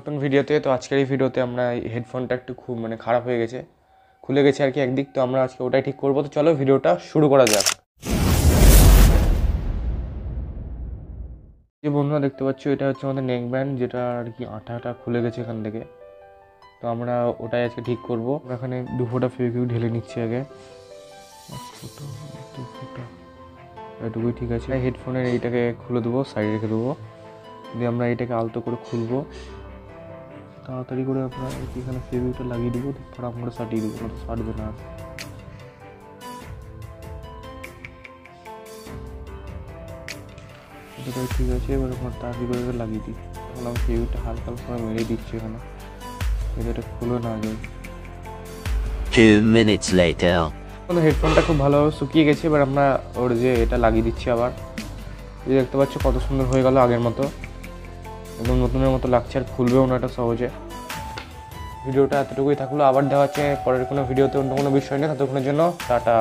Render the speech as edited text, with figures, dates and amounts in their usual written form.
নতুন ভিডিওতে। তো আজকের এই ভিডিওতে আমরা হেডফোনটা একটু খুব খারাপ হয়ে গেছে, খুলে গেছে আর কি একদিক। তো আমরা আজকে ওটাই ঠিক করবো। তো চলো ভিডিওটা শুরু করা যাক। যে বন্ধুরা দেখতে পাচ্ছ, এটা হচ্ছে আমাদের নেক ব্যান্ড, যেটা আর কি আঠাটা খুলে গেছে এখান থেকে। তো আমরা ওটাই আজকে ঠিক করবো। আমরা এখানে 2 ফোঁটা ফেভিকুইক ঢেলে নিচ্ছি আগে, 1 ফোঁটা 2 ফোঁটা, এটুকুই ঠিক আছে। হেডফোনের এইটাকে খুলে দেবো, সাইডে রেখে দেবো, দিয়ে আমরা এটাকে আলতো করে খুলবো। তাড়াতাড়ি করে আমরা এখানে ফেভিকুইকটা লাগিয়ে দেবো, ফটাফট করে সাটিয়ে দেবো, ওটা সাটবে না। এটাই ঠিক আছে। এবার আমরা তাড়াতাড়ি করে লাগিয়ে দিই। এখন আমি ফেভিকুইকটা হালকা করে মেরে দিচ্ছি এখানে, এটা খুলে না যায়। 2 minutes later. হেডফোনটা খুব ভালোভাবে শুকিয়ে গেছে। এবার আমরা ওর যে এটা লাগিয়ে দিচ্ছি আবার। এই দেখতে পাচ্ছ কত সুন্দর হয়ে গেল, আগের মতো একদম নতুনের মতো লাগছে, আর খুলবেও না এটা সহজে। ভিডিওটা এতটুকুই থাকলো, আবার দেখা হচ্ছে পরের কোনো ভিডিওতে অন্য কোনো বিষয় নেই। ততক্ষণের জন্য টাটা।